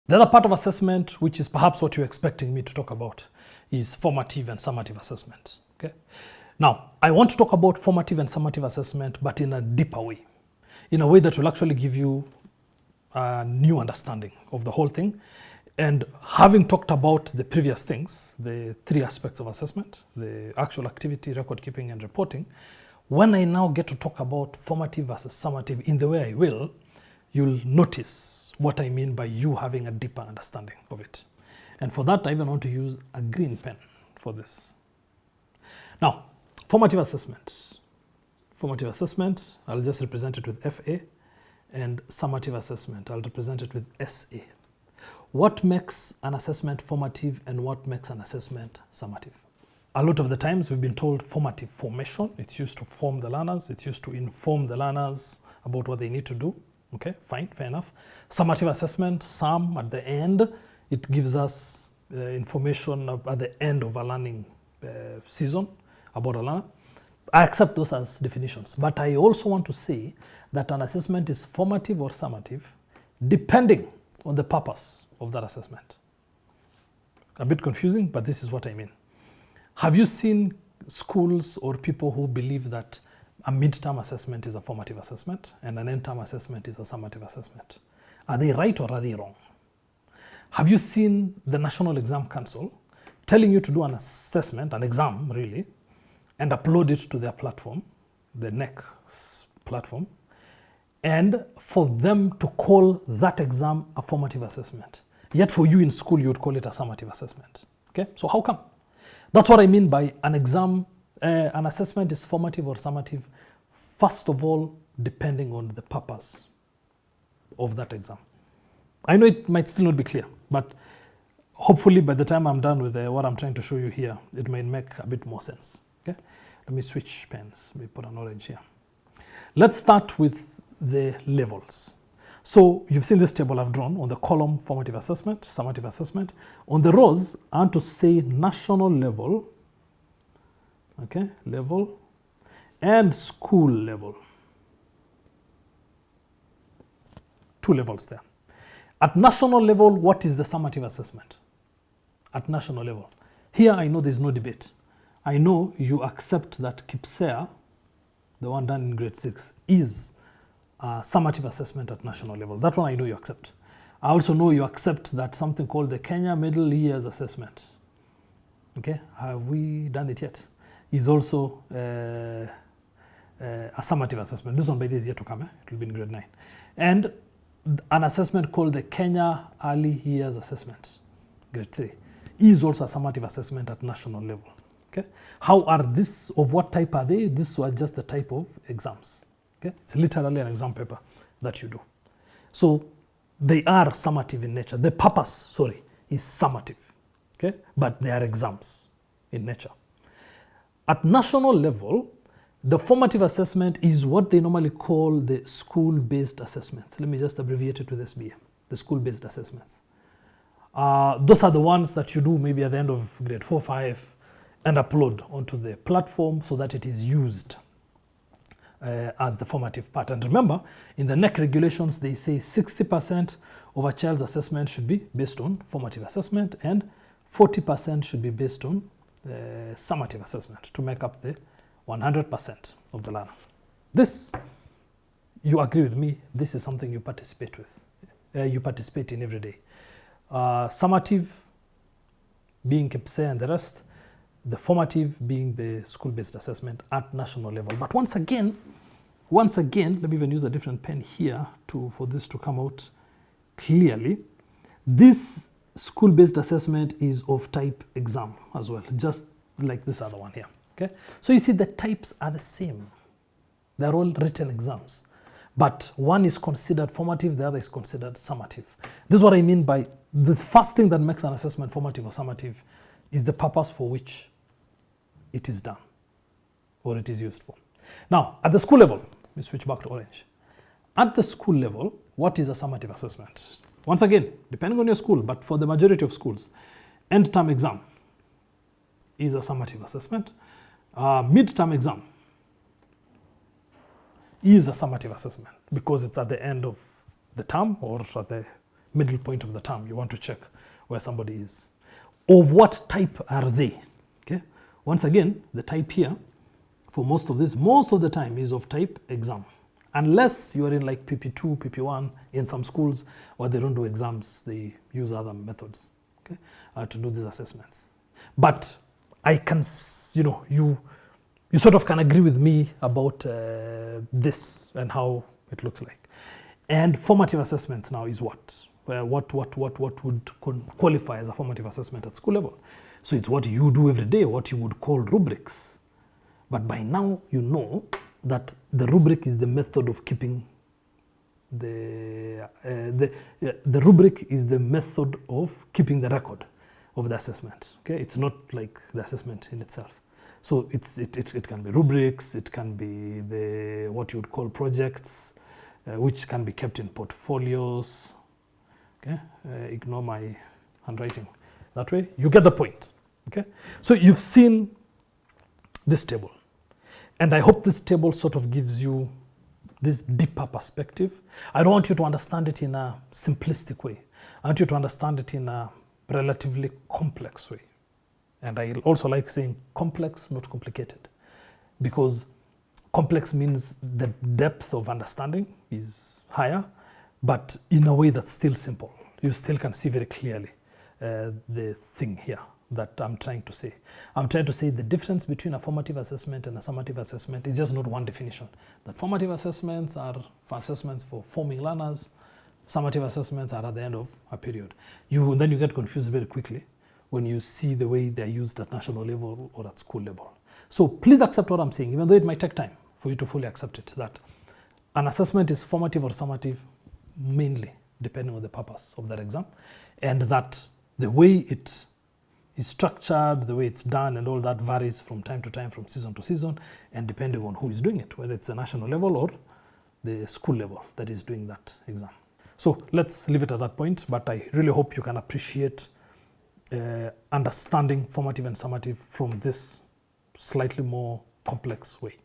The other part of assessment, which is perhaps what you're expecting me to talk about, is formative and summative assessment. Okay. Now, I want to talk about formative and summative assessment, but in a deeper way, in a way that will actually give you a new understanding of the whole thing. And having talked about the previous things, the three aspects of assessment, the actual activity, record keeping, and reporting, when I now get to talk about formative versus summative in the way I will, you'll notice what I mean by you having a deeper understanding of it. And for that, I even want to use a green pen for this. Now, formative assessment. Formative assessment, I'll just represent it with FA, and summative assessment, I'll represent it with SA. What makes an assessment formative and what makes an assessment summative? A lot of the times we've been told formative formation. It's used to form the learners. It's used to inform the learners about what they need to do. Okay, fine, fair enough. Summative assessment, sum at the end. It gives us information at the end of a learning season about a learner. I accept those as definitions. But I also want to say that an assessment is formative or summative depending on the purpose of that assessment. A bit confusing, but this is what I mean. Have you seen schools or people who believe that a mid-term assessment is a formative assessment and an end-term assessment is a summative assessment? Are they right or are they wrong? Have you seen the National Exam Council telling you to do an assessment, an exam really, and upload it to their platform, the NEC platform, and for them to call that exam a formative assessment? Yet for you in school, you would call it a summative assessment. Okay, so how come? That's what I mean by an exam, an assessment is formative or summative, first of all, depending on the purpose of that exam. I know it might still not be clear, but hopefully by the time I'm done with what I'm trying to show you here, it might make a bit more sense. Okay, let me switch pens. Let me put an orange here. Let's start with the levels. So you've seen this table I've drawn on the column formative assessment, summative assessment. On the rows, I want to say national level, okay, level, and school level. Two levels there. At national level, what is the summative assessment? At national level. Here I know there's no debate. I know you accept that KIPSEA, the one done in grade 6, is a summative assessment at national level. That one I know you accept. I also know you accept that something called the Kenya Middle Years Assessment. Okay, have we done it yet? Is also a summative assessment. This one by this is yet to come. It will be in grade 9. And an assessment called the Kenya Early Years Assessment, grade 3, is also a summative assessment at national level. Okay, how are this? Of what type are they? These were just the type of exams. Okay, it's literally an exam paper that you do. So they are summative in nature. The purpose, sorry, is summative. Okay, but they are exams in nature. At national level, the formative assessment is what they normally call the school-based assessments. Let me just abbreviate it with SBA, the school-based assessments. Those are the ones that you do maybe at the end of grade 4, 5, and upload onto the platform so that it is used as the formative part. And remember, in the NEC regulations, they say 60% of a child's assessment should be based on formative assessment and 40% should be based on summative assessment to make up the 100% of the learner. This, you agree with me, this is something you participate with. You participate in every day. Summative being KIPSEA and the rest, the formative being the school-based assessment at national level. But once again, let me even use a different pen here for this to come out clearly. This school-based assessment is of type exam as well, just like this other one here. Okay, so you see the types are the same. They're all written exams, but one is considered formative, the other is considered summative. This is what I mean by the first thing that makes an assessment formative or summative is the purpose for which it is done or it is used for. Now, at the school level, let me switch back to orange. At the school level, what is a summative assessment? Once again, depending on your school, but for the majority of schools, end-term exam is a summative assessment. Mid-term exam is a summative assessment because it's at the end of the term or at the middle point of the term. You want to check where somebody is. Of what type are they? Okay. Once again, the type here for most of the time is of type exam. Unless you are in like PP2, PP1, in some schools where they don't do exams, they use other methods, okay, to do these assessments. But I can, you sort of can agree with me about this and how it looks like. And formative assessments now is what? What would qualify as a formative assessment at school level? So it's what you do every day, what you would call rubrics. But by now you know that the rubric is the method of keeping the rubric is the method of keeping the record of the assessment. Okay, it's not like the assessment in itself. So it can be rubrics, it can be the what you would call projects, which can be kept in portfolios. Okay, ignore my handwriting. That way, you get the point. Okay, so you've seen this table. And I hope this table sort of gives you this deeper perspective. I don't want you to understand it in a simplistic way. I want you to understand it in a relatively complex way. And I also like saying complex, not complicated. Because complex means the depth of understanding is higher, but in a way that's still simple. You still can see very clearly the thing here that I'm trying to say. I'm trying to say the difference between a formative assessment and a summative assessment is just not one definition. That formative assessments are for assessments for forming learners, summative assessments are at the end of a period. Then you get confused very quickly when you see the way they're used at national level or at school level. So please accept what I'm saying, even though it might take time for you to fully accept it, that an assessment is formative or summative mainly depending on the purpose of that exam, and that the way it is structured, the way it's done and all that varies from time to time, from season to season, and depending on who is doing it, whether it's the national level or the school level that is doing that exam. So let's leave it at that point, but I really hope you can appreciate understanding formative and summative from this slightly more complex way.